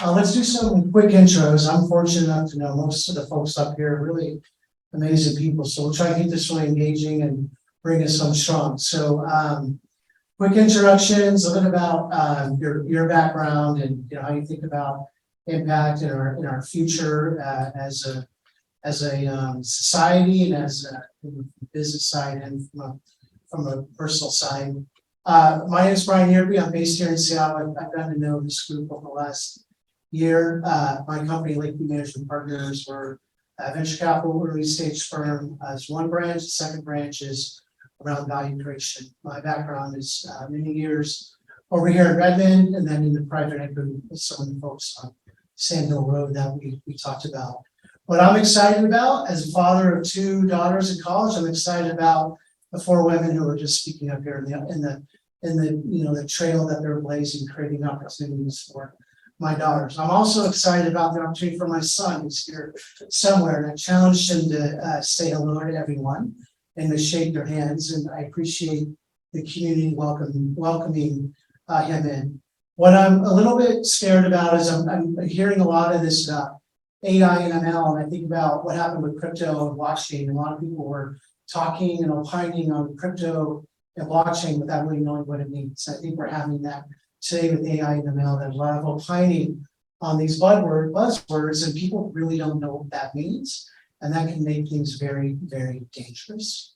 Let's do some quick intros. I'm fortunate enough to know most of the folks up here are really amazing people. So we'll try to keep this really engaging and bring us some strong. So quick introductions, a little about your background and how you think about impact in our future as a society and as a business side and from a personal side. My name is Brian Yerby. I'm based here in Seattle. I've gotten to know this group over the last year. My company, Lakeview Management Partners, we're a venture capital early stage firm as one branch. The second branch is around value creation. My background is many years over here in Redmond and then in the private equity with some of the folks on Sand Hill Road that we talked about. What I'm excited about as a father of two daughters in college, I'm excited about the four women who are just speaking up here in the trail that they're blazing, creating opportunities for my daughters. I'm also excited about the opportunity for my son who's here somewhere, and I challenged him to say hello to everyone and to shake their hands. And I appreciate the community welcoming him in. What I'm a little bit scared about is I'm hearing a lot of this AI and ML, and I think about what happened with crypto and blockchain. A lot of people were talking and opining on crypto and blockchain without really knowing what it means. I think we're having that today with AI and ML, that a lot of opining on these buzzwords, and people really don't know what that means, and that can make things very, very dangerous.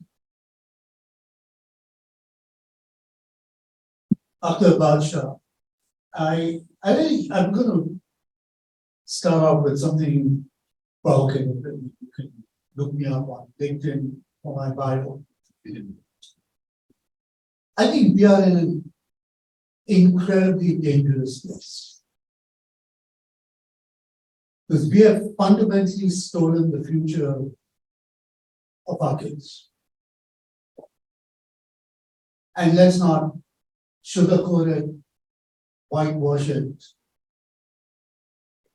Dr. Badshaw, I'm going to start off with something provocative. You can look me up on LinkedIn or my bio. I think we are in an incredibly dangerous place because we have fundamentally stolen the future of our kids. And let's not sugarcoat it, whitewash it.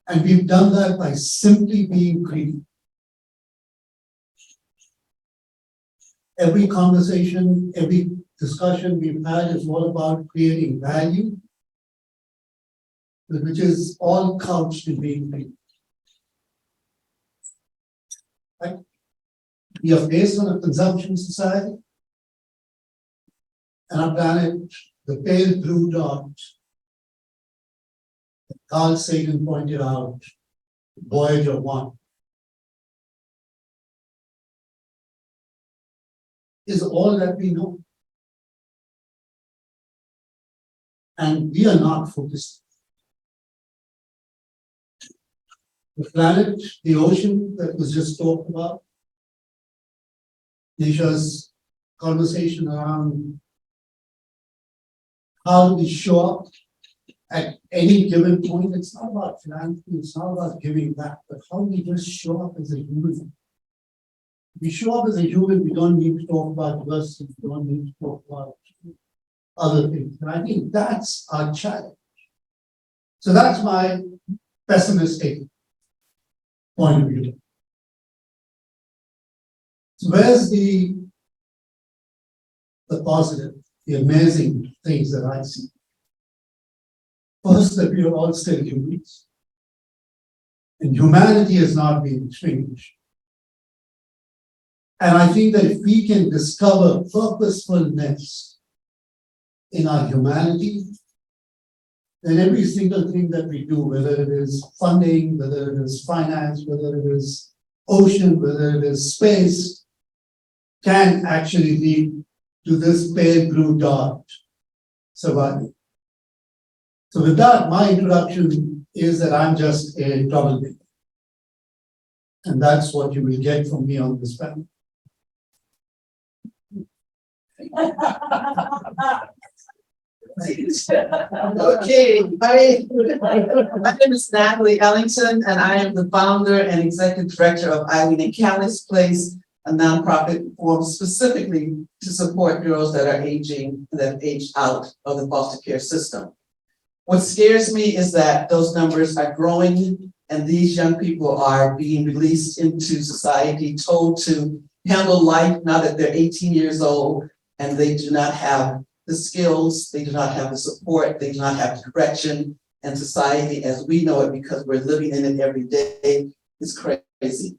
And we've done that by simply being greedy. Every conversation, every discussion we've had is all about creating value, which is all couched in being greedy. Right? We are based on a consumption society, and our planet, the pale blue dot, Carl Sagan pointed out, Voyager 1, is all that we know. And we are not focused. The planet, the ocean that was just talked about, Nisha's conversation around how do we show up at any given point. It's not about philanthropy, it's not about giving back, but how do we just show up as a human? We show up as a human, we don't need to talk about diversity, we don't need to talk about other things. And I think that's our challenge. So that's my pessimistic point of view. So where's the positive, the amazing things that I see? First, that we are all still humans. And humanity has not been changed. And I think that if we can discover purposefulness in our humanity, then every single thing that we do, whether it is funding, whether it is finance, whether it is ocean, whether it is space, can actually lead to this pale blue dot surviving. So with that, my introduction is that I'm just a troublemaker. And that's what you will get from me on this panel. Okay, my name is Natalie Ellington, and I am the founder and executive director of Eileen and Callis Place, a nonprofit formed specifically to support girls that are aging, that have aged out of the foster care system. What scares me is that those numbers are growing, and these young people are being released into society, told to handle life now that they're 18 years old, and they do not have the skills, they do not have the support, they do not have the direction, and society as we know it because we're living in it every day is crazy.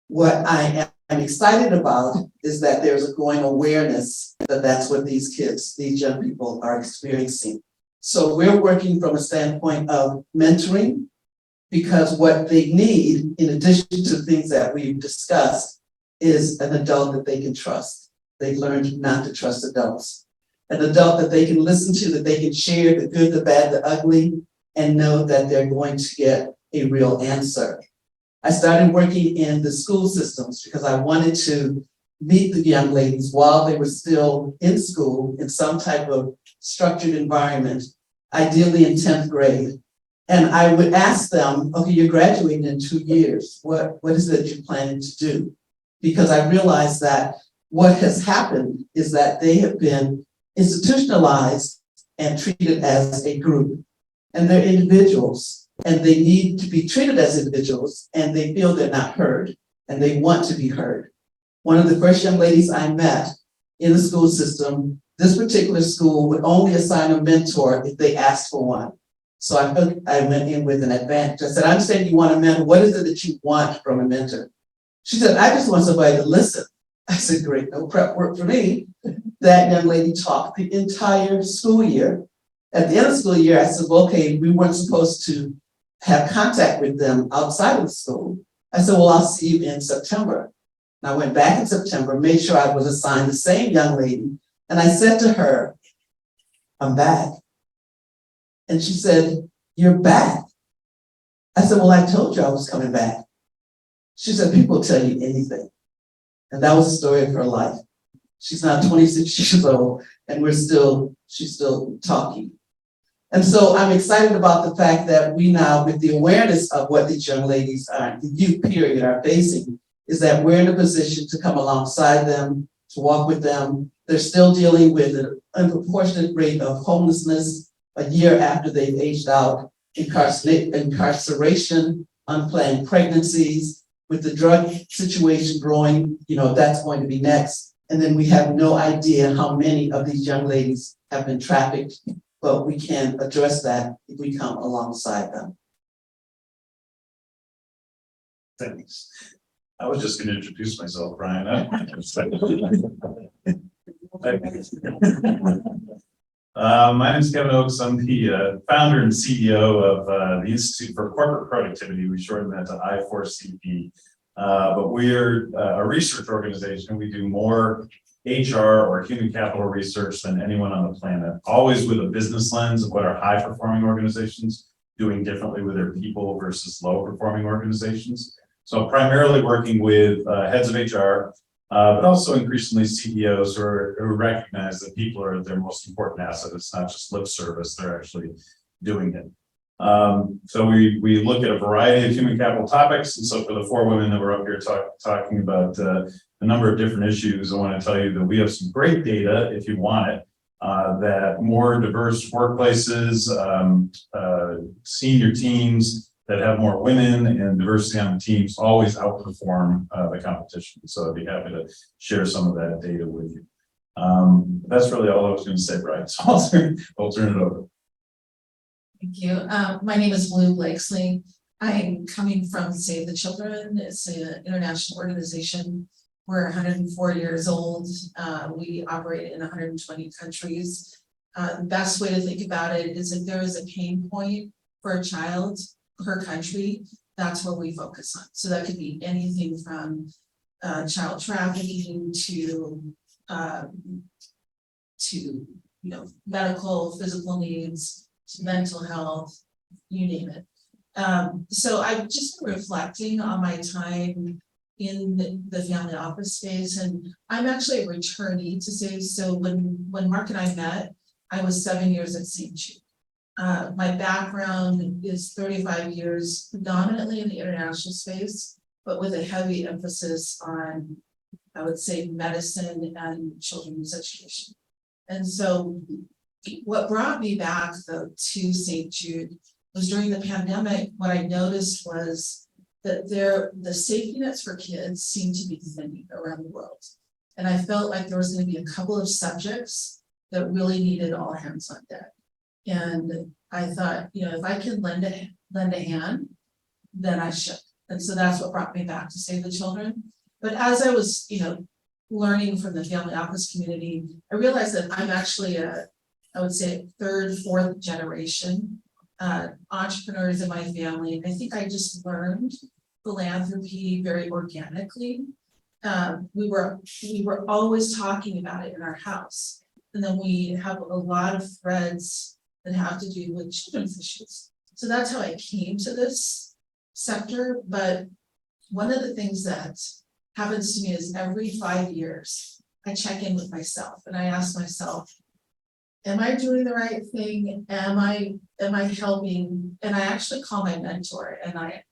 What I am excited about is that there's a growing awareness that that's what these kids, these young people are experiencing. So we're working from a standpoint of mentoring, because what they need, in addition to things that we've discussed, is an adult that they can trust. They've learned not to trust adults. An adult that they can listen to, that they can share the good, the bad, the ugly, and know that they're going to get a real answer. I started working in the school systems because I wanted to meet the young ladies while they were still in school in some type of structured environment, ideally in 10th grade. And I would ask them, okay, you're graduating in 2 years. What is it you're planning to do? Because I realized that what has happened is that they have been institutionalized and treated as a group. And they're individuals, and they need to be treated as individuals, and they feel they're not heard, and they want to be heard. One of the first young ladies I met in the school system, this particular school would only assign a mentor if they asked for one. So I went in with an advantage. I said, I understand you want a mentor. What is it that you want from a mentor? She said, I just want somebody to listen. I said, great, no prep work for me. That young lady talked the entire school year. At the end of the school year, I said, well, okay, we weren't supposed to have contact with them outside of the school. I said, well, I'll see you in September. And I went back in September, made sure I was assigned the same young lady. And I said to her, I'm back. And she said, you're back. I said, well, I told you I was coming back. She said, people tell you anything. And that was the story of her life. She's now 26 years old, and she's still talking. And so I'm excited about the fact that we now, with the awareness of what these young ladies are, the youth period are facing, is that we're in a position to come alongside them, to walk with them. They're still dealing with an unproportionate rate of homelessness a year after they've aged out, incarceration, unplanned pregnancies. With the drug situation growing, that's going to be next. And then we have no idea how many of these young ladies have been trafficked, but we can address that if we come alongside them. Thanks. I was just going to introduce myself, Brian. My name is Kevin Oakes. I'm the founder and CEO of the Institute for Corporate Productivity. We shorten that to I4CP. But we're a research organization. We do more HR or human capital research than anyone on the planet, always with a business lens of what are high performing organizations doing differently with their people versus low performing organizations. So primarily working with heads of HR, but also increasingly CEOs who recognize that people are their most important asset. It's not just lip service, they're actually doing it. So we look at a variety of human capital topics. And so for the 4 women that were up here talking about a number of different issues, I want to tell you that we have some great data, if you want it, that more diverse workplaces, senior teams that have more women and diversity on the teams always outperform the competition. So I'd be happy to share some of that data with you. That's really all I was going to say, Brian. So I'll turn it over. Thank you. My name is Blue Blakesley. I'm coming from Save the Children. It's an international organization. We're 104 years old. We operate in 120 countries. The best way to think about it is if there is a pain point for a child per country, that's what we focus on. So that could be anything from child trafficking to medical, physical needs, mental health, you name it. So I've just been reflecting on my time in the family office space, and I'm actually a returnee to Save. So when Mark and I met, I was 7 years at St. Jude. My background is 35 years predominantly in the international space, but with a heavy emphasis on, I would say, medicine and children's education. And so what brought me back though to St. Jude was during the pandemic, what I noticed was that the safety nets for kids seemed to be thinning around the world. And I felt like there was going to be a couple of subjects that really needed all hands on deck. And I thought, if I can lend a hand, then I should. And so that's what brought me back to Save the Children. But as I was, learning from the family office community, I realized that I'm actually I would say third, fourth generation entrepreneurs in my family. I think I just learned philanthropy very organically. We were always talking about it in our house. And then we have a lot of threads that have to do with children's issues. So that's how I came to this sector. But one of the things that happens to me is every 5 years, I check in with myself and I ask myself, am I doing the right thing? Am I helping? And I actually call my mentor and I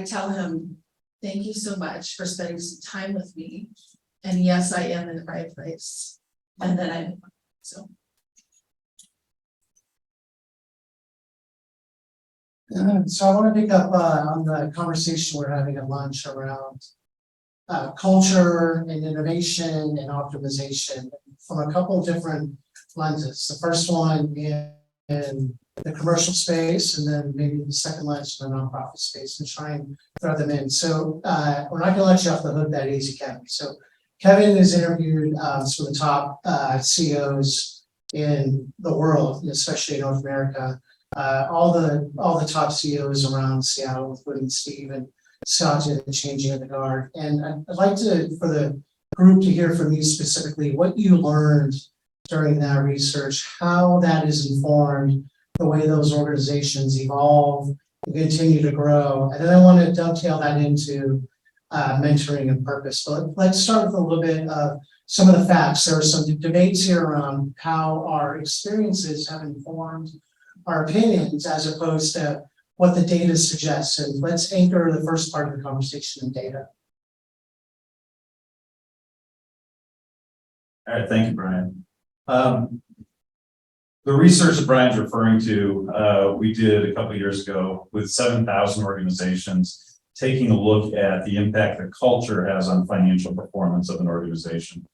tell him, thank you so much for spending some time with me. And yes, I am in the right place. And then I move on. So. So I want to pick up on the conversation we're having at lunch around culture and innovation and optimization from a couple of different lenses. The first one in the commercial space, and then maybe the second lens in the nonprofit space, and try and throw them in. So we're not going to let you off the hook that easy, Kevin. So Kevin has interviewed some of the top CEOs in the world, especially in North America. All the top CEOs around Seattle, including Steve and Satya, the changing of the guard. And I'd like for the group to hear from you specifically what you learned during that research, how that has informed the way those organizations evolve and continue to grow. And then I want to dovetail that into mentoring and purpose. So let's start with a little bit of some of the facts. There are some debates here around how our experiences have informed our opinions as opposed to what the data suggests. And let's anchor the first part of the conversation in data. All right, thank you, Brian. The research that Brian's referring to, we did a couple of years ago with 7,000 organizations, taking a look at the impact that culture has on financial performance of an organization.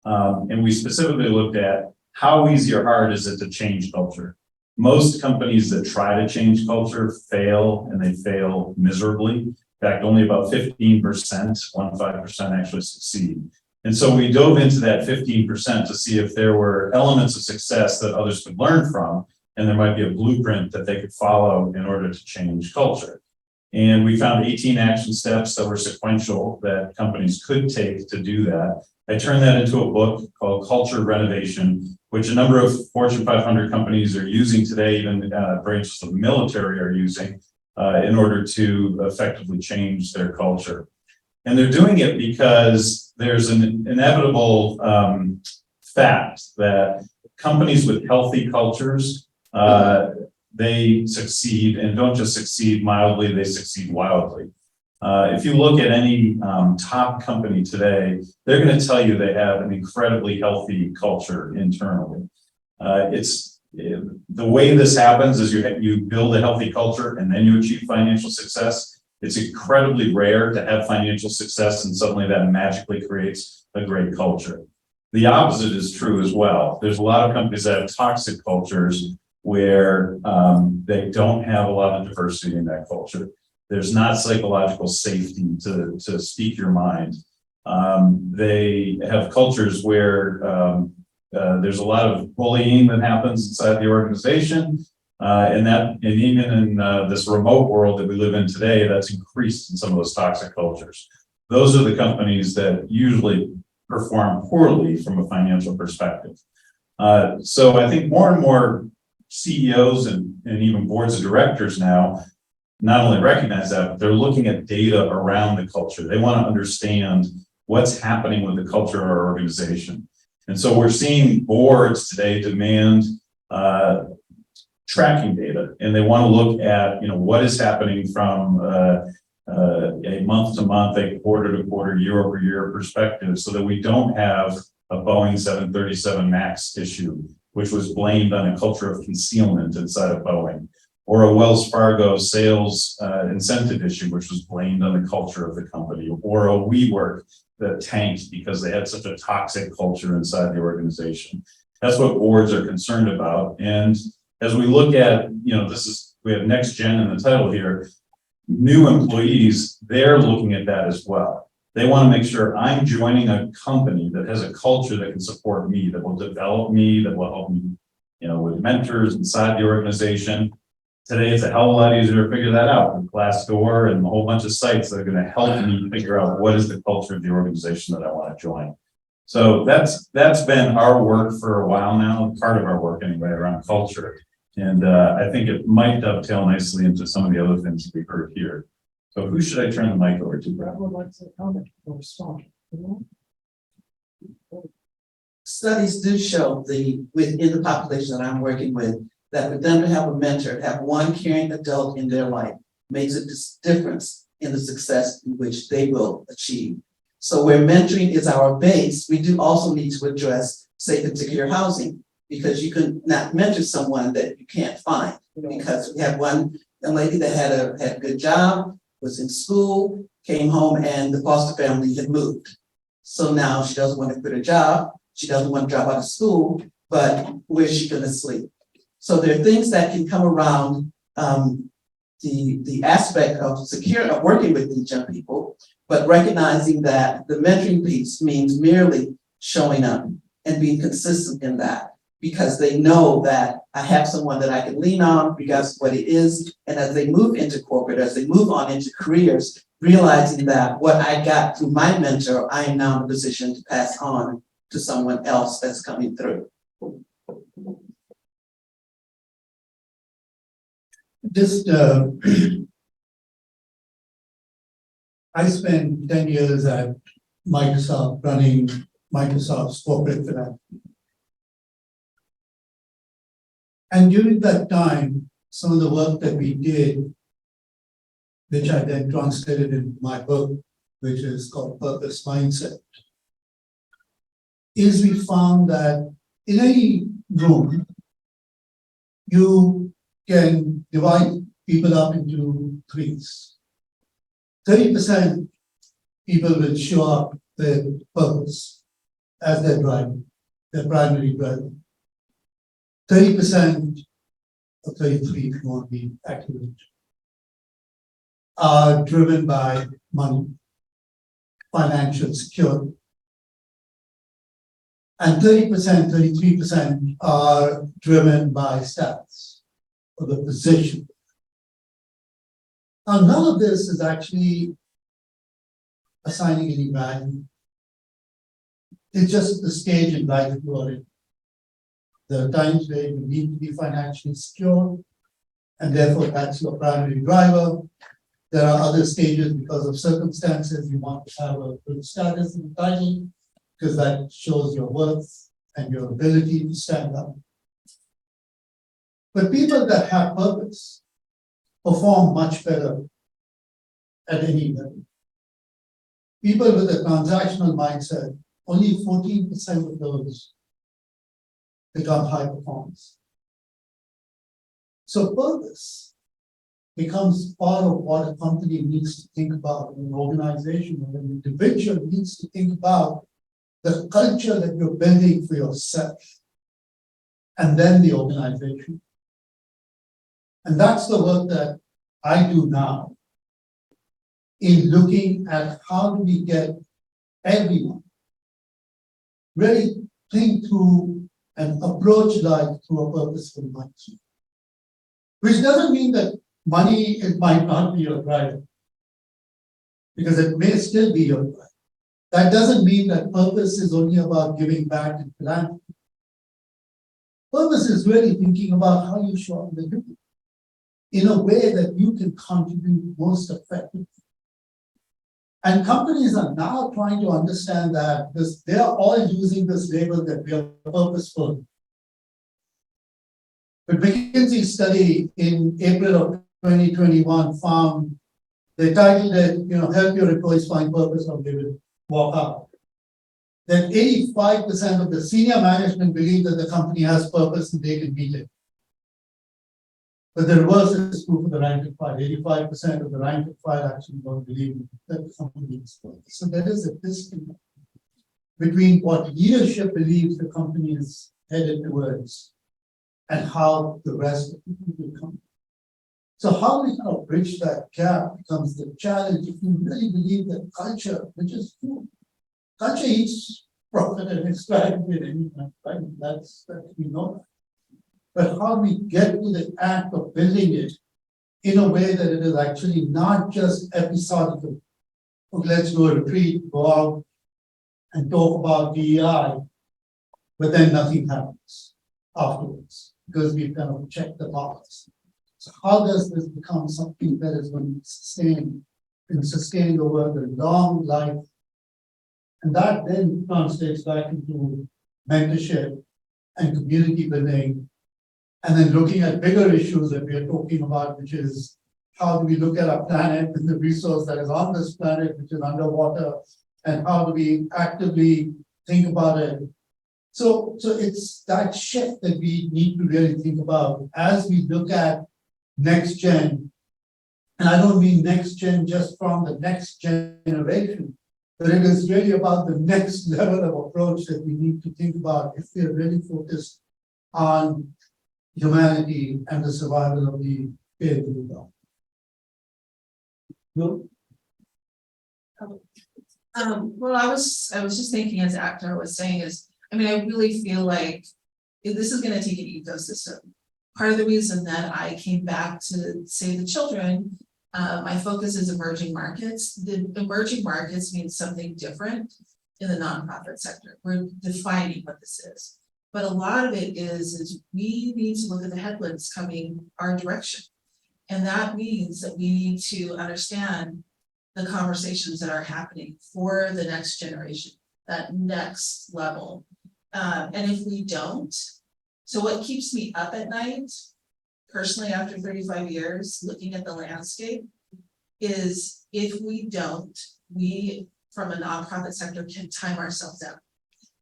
And we specifically looked at how easy or hard is it to change culture. Most companies that try to change culture fail, and they fail miserably. In fact, only about 15% actually succeed. And so we dove into that 15% to see if there were elements of success that others could learn from, and there might be a blueprint that they could follow in order to change culture. And we found 18 action steps that were sequential that companies could take to do that. I turned that into a book called Culture Renovation, which a number of Fortune 500 companies are using today, even branches of the military are using in order to effectively change their culture. And they're doing it because there's an inevitable fact that companies with healthy cultures, they succeed, and don't just succeed mildly, they succeed wildly. If you look at any top company today, they're going to tell you they have an incredibly healthy culture internally. The way this happens is you build a healthy culture and then you achieve financial success. It's incredibly rare to have financial success and suddenly that magically creates a great culture. The opposite is true as well. There's a lot of companies that have toxic cultures where they don't have a lot of diversity in that culture. There's not psychological safety to speak your mind. They have cultures where there's a lot of bullying that happens inside the organization. And even in this remote world that we live in today, that's increased in some of those toxic cultures. Those are the companies that usually perform poorly from a financial perspective. So I think more and more CEOs and even boards of directors now not only recognize that, but they're looking at data around the culture. They want to understand what's happening with the culture of our organization. And so we're seeing boards today demand tracking data, and they want to look at what is happening from a month to month, a quarter to quarter, year over year perspective, so that we don't have a Boeing 737 MAX issue, which was blamed on a culture of concealment inside of Boeing, or a Wells Fargo sales incentive issue, which was blamed on the culture of the company, or a WeWork that tanked because they had such a toxic culture inside the organization. That's what boards are concerned about. And as we look at, we have NextGen in the title here, new employees, they're looking at that as well. They want to make sure I'm joining a company that has a culture that can support me, that will develop me, that will help me, with mentors inside the organization. Today, it's a hell of a lot easier to figure that out with Glassdoor and a whole bunch of sites that are going to help me figure out what is the culture of the organization that I want to join. So that's been our work for a while now, part of our work anyway, around culture. And I think it might dovetail nicely into some of the other things that we've heard here. So who should I turn the mic over to, Brad? would like to comment or respond. Studies do show within the population that I'm working with, that for them to have a mentor, have one caring adult in their life, makes a difference in the success in which they will achieve. So where mentoring is our base, we do also need to address safe and secure housing, because you can not mentor someone that you can't find. Because we had one young lady that had a good job, was in school, came home, and the foster family had moved. So now she doesn't want to quit her job, she doesn't want to drop out of school, but where's she gonna sleep? So there are things that can come around the aspect of working with these young people, but recognizing that the mentoring piece means merely showing up and being consistent in that, because they know that I have someone that I can lean on regardless of what it is. And as they move into corporate, as they move on into careers, realizing that what I got through my mentor, I am now in a position to pass on to someone else that's coming through. Just, I spent 10 years at Microsoft running Microsoft's corporate finance. And during that time, some of the work that we did, which I then translated in my book, which is called Purpose Mindset, is we found that in any room, you can divide people up into threes. 30% people will show up with purpose as their driver, their primary driver. 30% or 33, if you want to be accurate, are driven by money, financial security. And 30%, 33% are driven by status or the position. Now, none of this is actually assigning any value. It's just the stage in life you are in. There are times where you need to be financially secure, and therefore that's your primary driver. There are other stages because of circumstances. You want to have a good status in the title, because that shows your worth and your ability to stand up. But people that have purpose perform much better at any level. People with a transactional mindset, only 14% of those become high performers. So purpose becomes part of what a company needs to think about, an organization or an individual needs to think about the culture that you're building for yourself, and then the organization. And that's the work that I do now in looking at how do we get everyone really think through and approach life through a purposeful mindset. Which doesn't mean that money might not be your driver, because it may still be your driver. That doesn't mean that purpose is only about giving back and philanthropy. Purpose is really thinking about how you show up in the world in a way that you can contribute most effectively. And companies are now trying to understand that they are all using this label that we are purposeful. But McKinsey's study in April of 2021 found, they titled it, help your employees find purpose or they will walk out. That 85% of the senior management believe that the company has purpose and they can meet it. But the reverse is true for the rank and file. 85% of the rank and file actually don't believe that the company has purpose. So there is a disconnect between what leadership believes the company is headed towards and how the rest of the people come. So how we kind of bridge that gap becomes the challenge if you really believe that culture, which is true, culture eats profit and extract it, right? That's we know that. But how we get to the act of building it in a way that it is actually not just episodical. Okay, let's do a retreat, go out and talk about DEI, but then nothing happens afterwards because we've kind of checked the box. So how does this become something that is going to sustain and sustain over the long life? And that then translates back into mentorship and community building. And then looking at bigger issues that we are talking about, which is how do we look at our planet and the resource that is on this planet, which is underwater, and how do we actively think about it? So it's that shift that we need to really think about as we look at NextGen. And I don't mean NextGen just from the next generation, but it is really about the next level of approach that we need to think about if we are really focused on humanity and the survival of the individual. No? Well, I was just thinking as Actor was saying is, I mean, I really feel like if this is gonna take an ecosystem. Part of the reason that I came back to Save the Children, my focus is emerging markets. The emerging markets means something different in the nonprofit sector. We're defining what this is. But a lot of it is we need to look at the headwinds coming our direction. And that means that we need to understand the conversations that are happening for the next generation, that next level. And if we don't, so what keeps me up at night, personally after 35 years, looking at the landscape, is if we don't, we from a nonprofit sector can time ourselves out.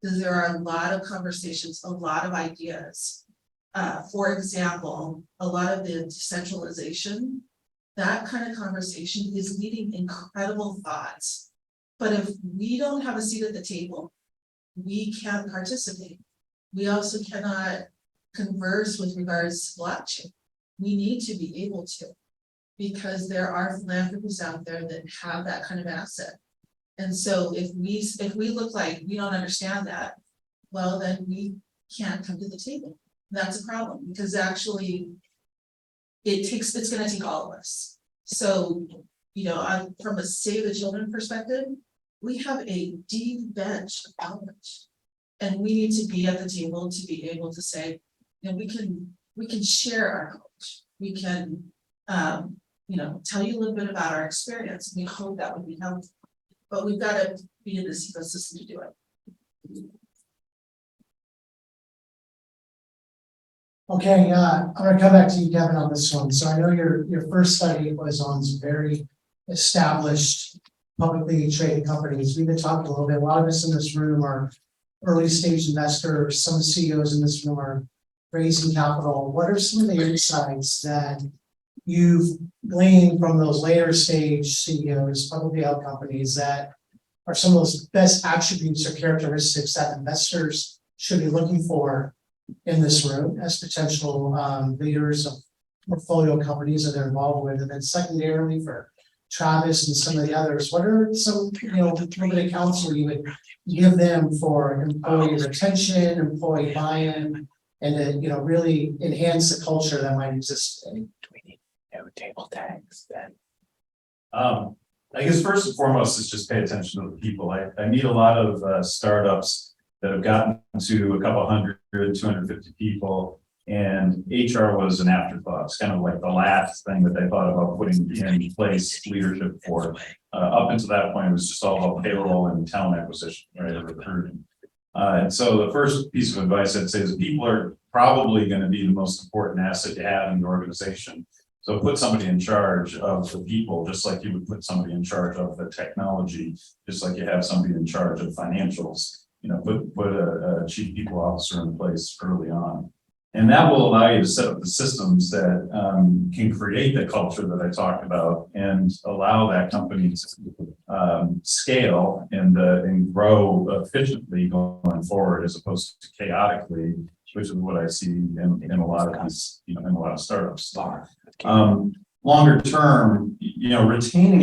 Because there are a lot of conversations, a lot of ideas. For example, a lot of the decentralization, that kind of conversation is leading incredible thoughts. But if we don't have a seat at the table, we can't participate. We also cannot converse with regards to blockchain. We need to be able to, because there are philanthropists out there that have that kind of asset. And so if we look like we don't understand that, well, then we can't come to the table. That's a problem, because actually it's gonna take all of us. So, from a Save the Children perspective, we have a deep bench of knowledge. And we need to be at the table to be able to say, we can share our knowledge. We can, tell you a little bit about our experience. We hope that would be helpful. But we've got to be in this ecosystem to do it. Okay, I'm gonna come back to you, Kevin, on this one. So I know your first study was on some very established publicly traded companies. We've been talking a little bit, a lot of us in this room are early stage investors, some CEOs in this room are raising capital. What are some of the insights that you've gleaned from those later stage CEOs, publicly held companies, that are some of those best attributes or characteristics that investors should be looking for in this room as potential leaders of portfolio companies that they're involved with? And then secondarily for Travis and some of the others, what are some, limited counsel you would give them for employee retention, employee buy-in, and to, really enhance the culture that might exist today? Table tags then. I guess first and foremost is just pay attention to the people. I meet a lot of startups that have gotten to a couple hundred, 250 people, and HR was an afterthought. It's kind of like the last thing that they thought about putting in place leadership for. Up until that point, it was just all about payroll and talent acquisition, right, and recruiting. And so the first piece of advice I'd say is people are probably going to be the most important asset you have in your organization. So put somebody in charge of the people, just like you would put somebody in charge of the technology, just like you have somebody in charge of financials. Put a chief people officer in place early on. And that will allow you to set up the systems that can create the culture that I talked about and allow that company to scale and grow efficiently going forward, as opposed to chaotically which is what I see in a lot of these, in a lot of startups. Longer term, retaining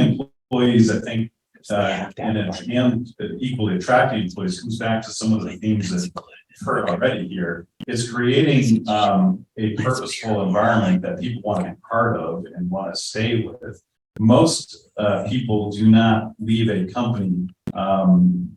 employees, I think, and equally attracting employees comes back to some of the themes that we've heard already here. Is creating a purposeful environment that people want to be part of and want to stay with. Most people do not leave a company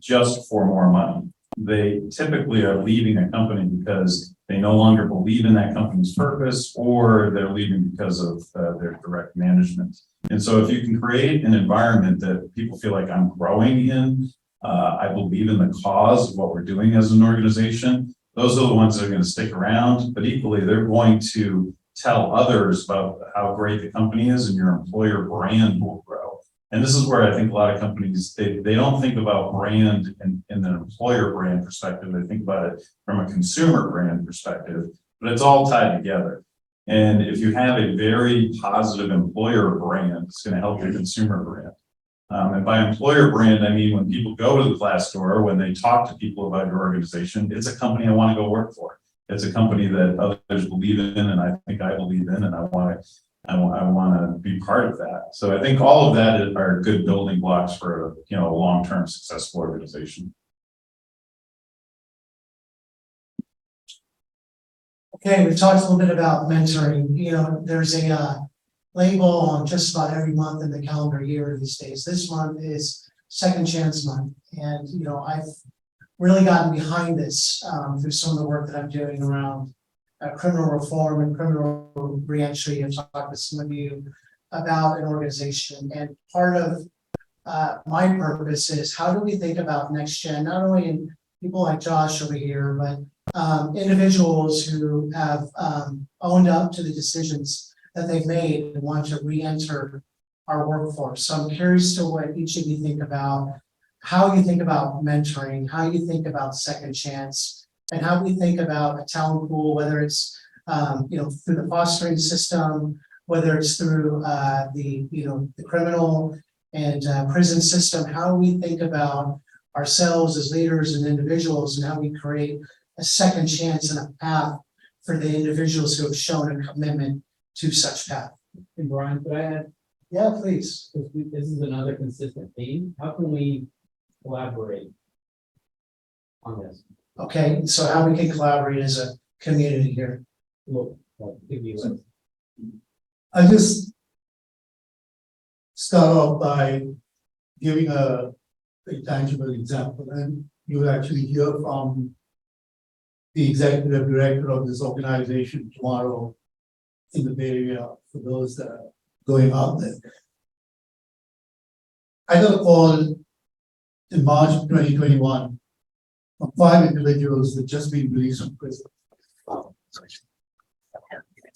just for more money. They typically are leaving a company because they no longer believe in that company's purpose, or they're leaving because of their direct management. And so if you can create an environment that people feel like I'm growing in, I believe in the cause of what we're doing as an organization, those are the ones that are going to stick around, but equally they're going to tell others about how great the company is, and your employer brand will grow. And this is where I think a lot of companies, they don't think about brand in an employer brand perspective. They think about it from a consumer brand perspective, but it's all tied together. And if you have a very positive employer brand, it's going to help your consumer brand. And by employer brand, I mean when people go to the Glassdoor, when they talk to people about your organization, it's a company I want to go work for. It's a company that others believe in, and I think I believe in, and I want to be part of that. So I think all of that are good building blocks for a long-term successful organization. Okay, we've talked a little bit about mentoring. There's a label on just about every month in the calendar year these days. This month is Second Chance Month, and I've really gotten behind this through some of the work that I'm doing around criminal reform and criminal reentry. I've talked with some of you about an organization, and part of my purpose is how do we think about NextGen, not only in people like Josh over here, but individuals who have owned up to the decisions that they've made and want to re-enter our workforce. So I'm curious to what each of you think about, how you think about mentoring, how you think about second chance, and how we think about a talent pool, whether it's through the fostering system, whether it's through the criminal and prison system, how we think about ourselves as leaders and individuals, and how we create a second chance and a path for the individuals who have shown a commitment to such path. And Brian, could I add, Yeah, please. this is another consistent theme, how can we collaborate on this? Okay, so how we can collaborate as a community here. Look, give you I'll just start off by giving a tangible example, and you will actually hear from the executive director of this organization tomorrow in the Bay Area for those that are going out there. I got a call in March of 2021 from 5 individuals that just been released from prison.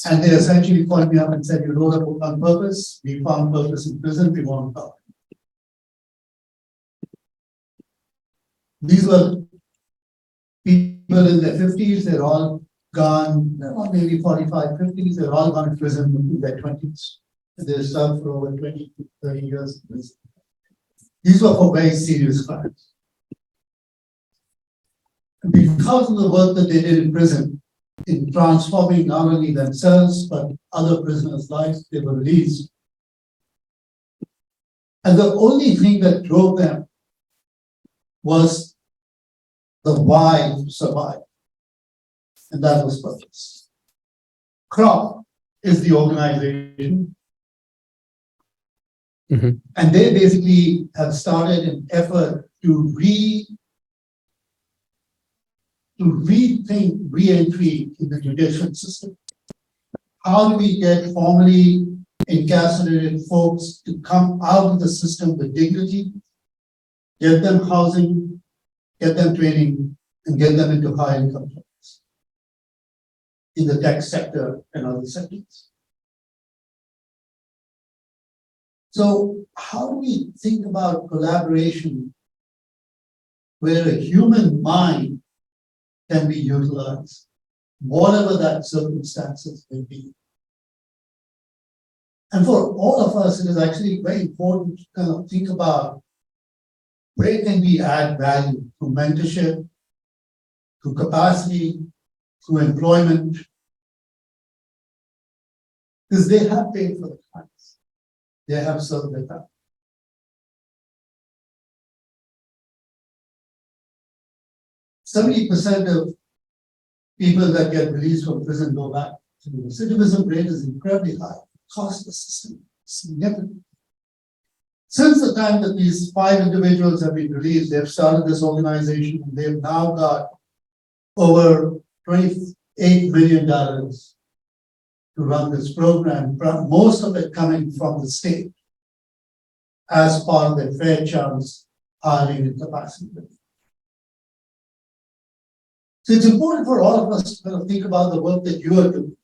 And they essentially called me up and said, "You wrote a book on purpose. We found purpose in prison. We want to talk." These were people in their 50s. They're all gone, maybe 45, 50s. They're all gone to prison in their 20s. They served for over 20, 30 years. These were for very serious crimes. Because of the work that they did in prison, in transforming not only themselves, but other prisoners' lives, they were released. And the only thing that drove them was the why to survive. And that was purpose. CROP is the organization. Mhm. And they basically have started an effort to rethink re-entry in the judicial system. How do we get formerly incarcerated folks to come out of the system with dignity, get them housing, get them training, and get them into high income jobs in the tech sector and other sectors? So how do we think about collaboration where a human mind can be utilized, whatever that circumstances may be? And for all of us, it is actually very important to kind of think about where can we add value through mentorship, through capacity, through employment. Because they have paid for the clients. They have served their time. %70 of people that get released from prison go back. So the recidivism rate is incredibly high, cost the system significant. Since the time that these 5 individuals have been released, they've started this organization and they've now got over $28 million to run this program, most of it coming from the state as part of their fair chance hiring and capacity building. So it's important for all of us to kind of think about the work that you are doing.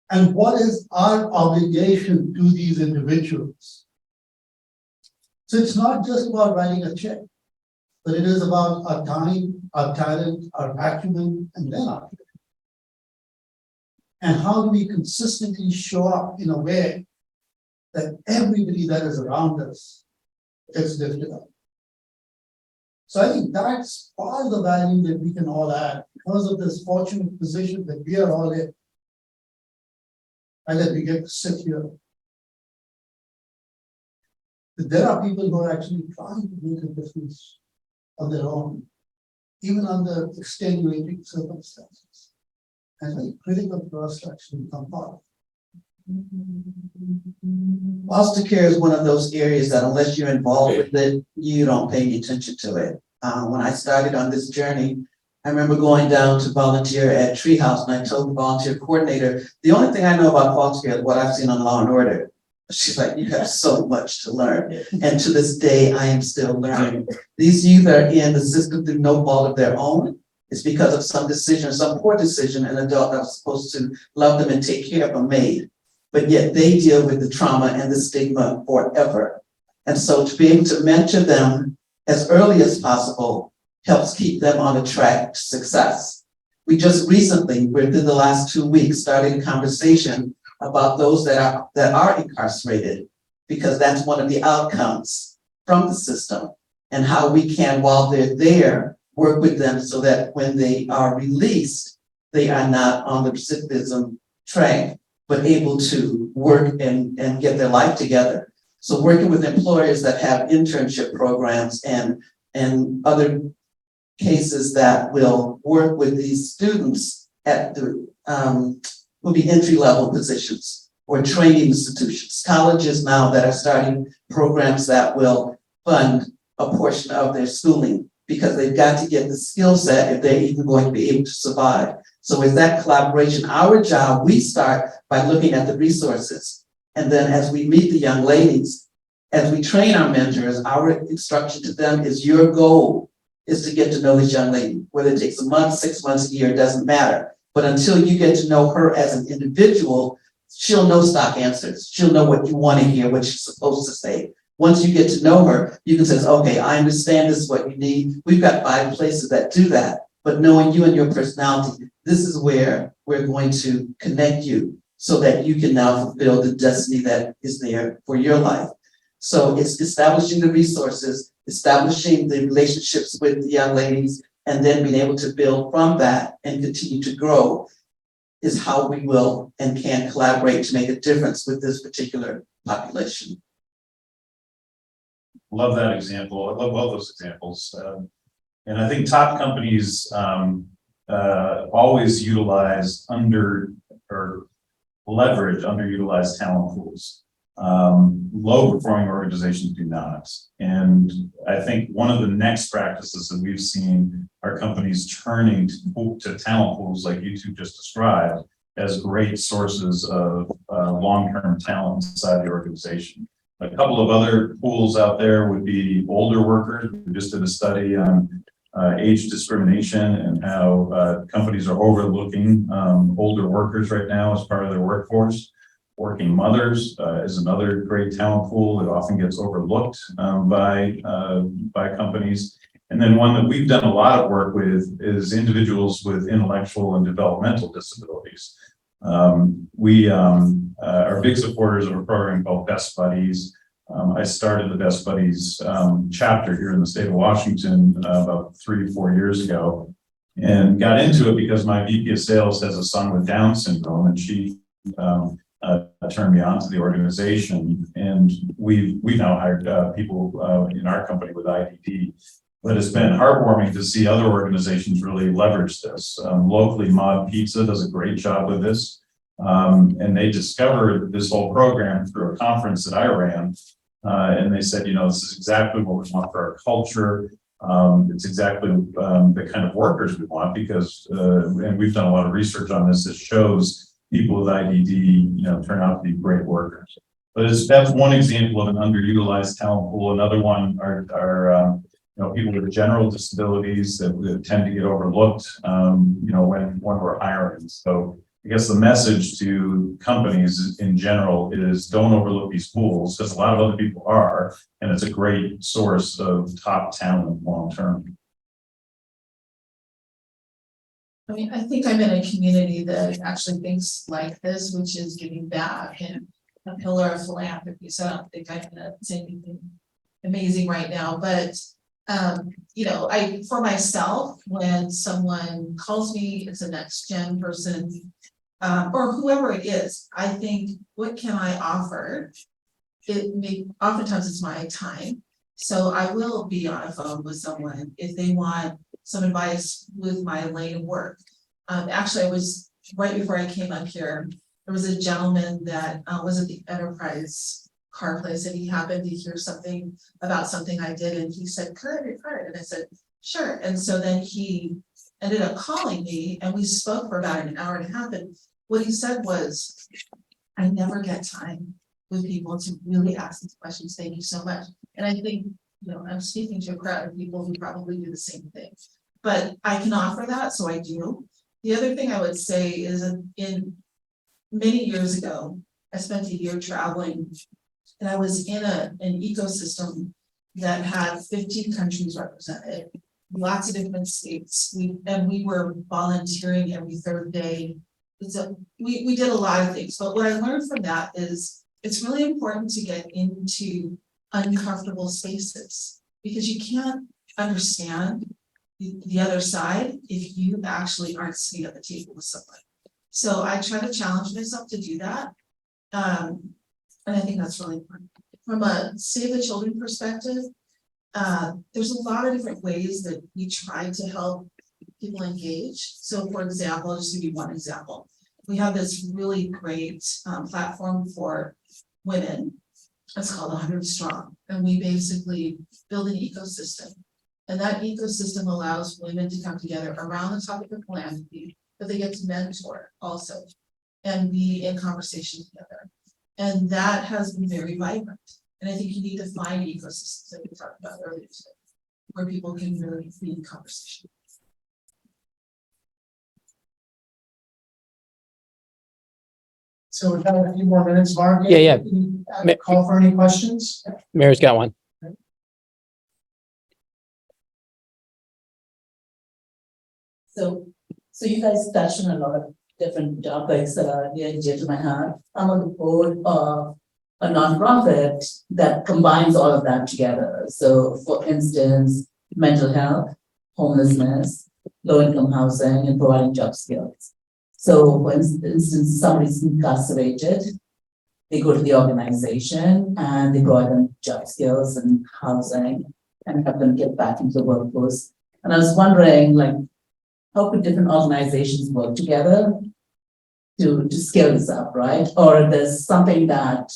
And what is our obligation to these individuals? So it's not just about writing a check, but it is about our time, our talent, our acumen, and then our people. And how do we consistently show up in a way that everybody that is around us gets lifted up? So I think that's part of the value that we can all add because of this fortunate position that we are all in. And that we get to sit here. But there are people who are actually trying to make a difference on their own, even under extenuating circumstances. And it's critical for us to actually become part of. Foster care is one of those areas that unless you're involved with it, you don't pay any attention to it. When I started on this journey, I remember going down to volunteer at Treehouse and I told the volunteer coordinator, the only thing I know about foster care is what I've seen on Law and Order. She's like, you have so much to learn. And to this day, I am still learning. These youth are in the system through no fault of their own. It's because of some decision, some poor decision an adult that was supposed to love them and take care of them made. But yet they deal with the trauma and the stigma forever. And so to be able to mentor them as early as possible helps keep them on a track to success. We just recently, within the last 2 weeks, started a conversation about those that are incarcerated, because that's one of the outcomes from the system, and how we can, while they're there, work with them so that when they are released, they are not on the recidivism track, but able to work and get their life together. So working with employers that have internship programs and other cases that will work with these students at the will be entry-level positions or training institutions, colleges now that are starting programs that will fund a portion of their schooling because they've got to get the skill set if they're even going to be able to survive. So with that collaboration, our job, we start by looking at the resources. And then as we meet the young ladies, as we train our mentors, our instruction to them is your goal is to get to know this young lady. Whether it takes a month, 6 months, a year, it doesn't matter. But until you get to know her as an individual, she'll know stock answers. She'll know what you want to hear, what she's supposed to say. Once you get to know her, you can say, okay, I understand this is what you need. We've got 5 places that do that. But knowing you and your personality, this is where we're going to connect you so that you can now fulfill the destiny that is there for your life. So it's establishing the resources, establishing the relationships with the young ladies, and then being able to build from that and continue to grow is how we will and can collaborate to make a difference with this particular population. Love that example. I love all those examples. And I think top companies always utilize leverage underutilized talent pools. Low performing organizations do not. And I think one of the next practices that we've seen are companies turning to talent pools like you two just described as great sources of long-term talent inside the organization. A couple of other pools out there would be older workers. We just did a study on age discrimination and how companies are overlooking older workers right now as part of their workforce. Working mothers is another great talent pool that often gets overlooked by companies. And then one that we've done a lot of work with is individuals with intellectual and developmental disabilities. We are big supporters of a program called Best Buddies. I started the Best Buddies chapter here in the state of Washington about 3 or 4 years ago. And got into it because my VP of sales has a son with Down syndrome, and she turned me on to the organization. And we've now hired people in our company with IDD. But it's been heartwarming to see other organizations really leverage this. Locally, Mod Pizza does a great job with this. And they discovered this whole program through a conference that I ran. And they said, you know, this is exactly what we want for our culture. It's exactly the kind of workers we want, because, and we've done a lot of research on this that shows people with IDD, you know, turn out to be great workers. But that's one example of an underutilized talent pool. Another one are you know, people with general disabilities that tend to get overlooked, you know, when we're hiring. So I guess the message to companies in general is don't overlook these pools, because a lot of other people are, and it's a great source of top talent long term. I mean, I think I'm in a community that actually thinks like this, which is giving back and a pillar of philanthropy. So I don't think I'm gonna say anything amazing right now, but you know, for myself, when someone calls me, it's a NextGen person, or whoever it is, I think, what can I offer? Oftentimes it's my time. So I will be on a phone with someone if they want some advice with my lane of work. Actually, I was right before I came up here, there was a gentleman that was at the Enterprise car place, and he happened to hear something about something I did, and he said, "Kurt, you're Kurt," and I said, "Sure." And so then he ended up calling me, and we spoke for about an hour and a half, and what he said was, "I never get time with people to really ask these questions. Thank you so much." And I think, you know, I'm speaking to a crowd of people who probably do the same thing, but I can offer that, so I do. The other thing I would say is, in many years ago, I spent a year traveling, and I was in an ecosystem that had 15 countries represented, lots of different states. We were volunteering every third day. So we did a lot of things, but what I learned from that is it's really important to get into uncomfortable spaces, because you can't understand the other side if you actually aren't sitting at the table with someone. So I try to challenge myself to do that. And I think that's really important. From a Save the Children perspective, there's a lot of different ways that we try to help people engage. So for example, I'll just give you one example. We have this really great platform for women. It's called 100 Strong. And we basically build an ecosystem. And that ecosystem allows women to come together around the topic of philanthropy, but they get to mentor also and be in conversation together. And that has been very vibrant. And I think you need to find ecosystems that we talked about earlier today, where people can really be in conversation. So we have a few more minutes, Mark. Yeah. Call for any questions? Mary's got one. So you guys touched on a lot of different topics that are near and dear to my heart. I'm on the board of a nonprofit that combines all of that together. So for instance, mental health, homelessness, low-income housing, and providing job skills. So for instance, somebody's incarcerated, they go to the organization and they provide them job skills and housing and help them get back into the workforce. And I was wondering, like, how could different organizations work together to scale this up, right? Or there's something that,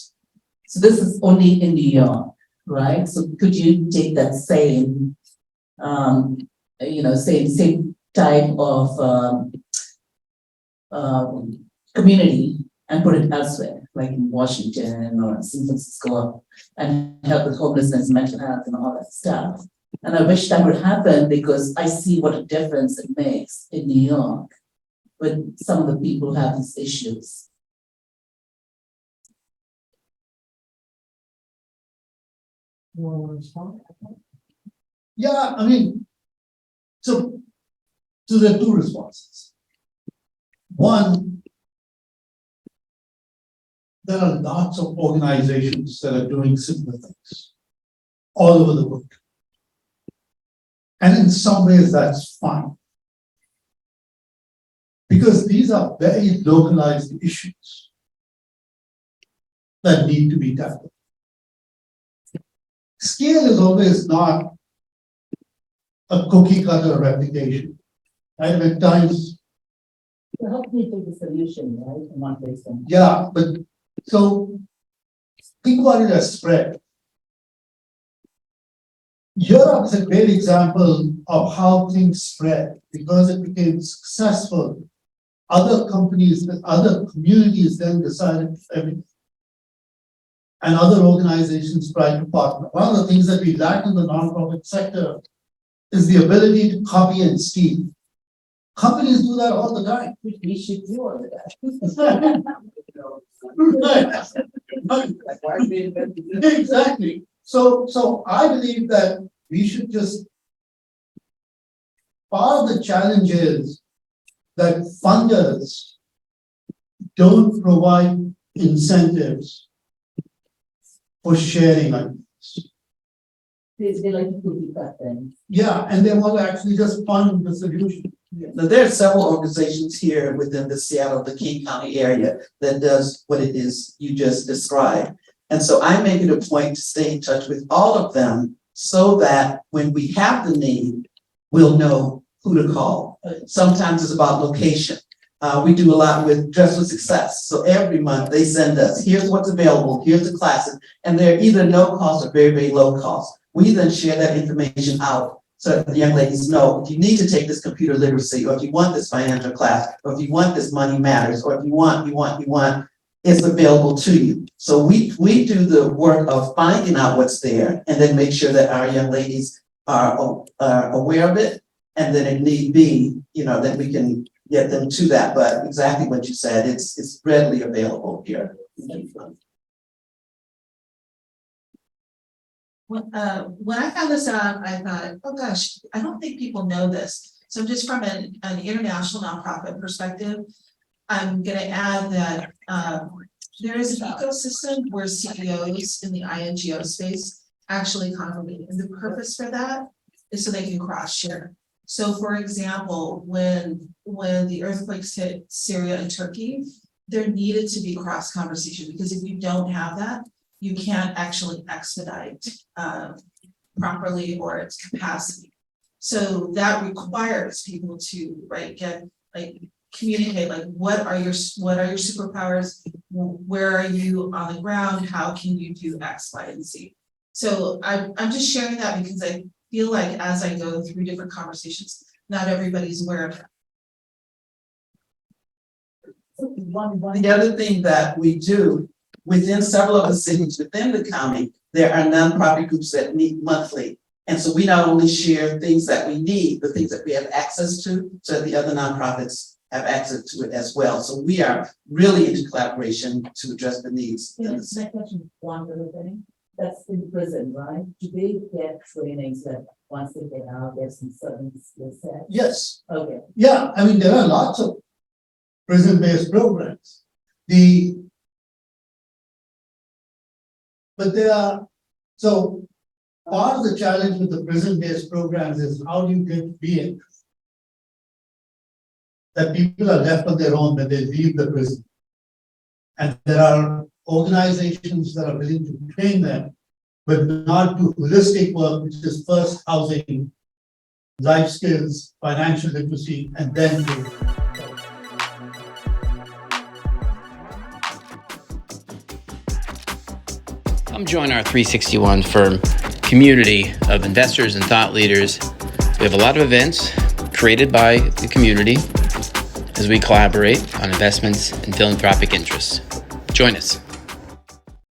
so this is only in New York, right? So could you take that same, same type of community and put it elsewhere, like in Washington or San Francisco, and help with homelessness, mental health, and all that stuff? And I wish that would happen, because I see what a difference it makes in New York with some of the people who have these issues. You want to respond? Yeah, I mean, so there are two responses. One, there are lots of organizations that are doing similar things all over the world. And in some ways, that's fine. Because these are very localized issues that need to be tackled. Scale is always not a cookie cutter replication. Right? At times, To help me take the solution, right, in one place. yeah, but so think about it as spread. Europe is a great example of how things spread because it became successful. Other companies, other communities then decided everything. And other organizations tried to partner. One of the things that we lack in the nonprofit sector is the ability to copy and steal. Companies do that all the time. We should do all of that. Right. Exactly. So I believe that we should just. Part of the challenge is that funders don't provide incentives for sharing ideas. They like to do that then. Yeah, and they want to actually just fund the solution. Now, there are several organizations here within the Seattle, the King County area that does what it is you just described. And so I make it a point to stay in touch with all of them so that when we have the need, we'll know who to call. Sometimes it's about location. We do a lot with Dress with Success. So every month they send us, here's what's available, here's the classes, and they're either no cost or very, very low cost. We then share that information out so that the young ladies know if you need to take this computer literacy, or if you want this financial class, or if you want this money matters, or if you want, it's available to you. So we do the work of finding out what's there and then make sure that our young ladies are aware of it. And then if need be, then we can get them to that. But exactly what you said, it's readily available here. When I found this out, I thought, oh gosh, I don't think people know this. So just from an international nonprofit perspective, I'm gonna add that there is an ecosystem where CEOs in the INGO space actually congregate. And the purpose for that is so they can cross share. So for example, when the earthquakes hit Syria and Turkey, there needed to be cross conversation, because if you don't have that, you can't actually expedite properly or its capacity. So that requires people to communicate, like what are your superpowers, where are you on the ground, how can you do X, Y, and Z. So I'm just sharing that because I feel like as I go through different conversations, not everybody's aware of it. The other thing that we do within several of the cities within the county, there are nonprofit groups that meet monthly. And so we not only share things that we need, the things that we have access to, so that the other nonprofits have access to it as well. So we are really into collaboration to address the needs. Yeah, my question, one other thing, that's in prison, right? Do they get trainings that once they get out, there's some certain skill set? Yes. Okay. Yeah, I mean, there are lots of prison-based programs. But there are, so part of the challenge with the prison-based programs is how do you get being that people are left on their own when they leave the prison. And there are organizations that are willing to train them, but not do holistic work, which is first housing, life skills, financial literacy, and then do. Come join our 361 firm community of investors and thought leaders. We have a lot of events created by the community as we collaborate on investments and philanthropic interests. Join us.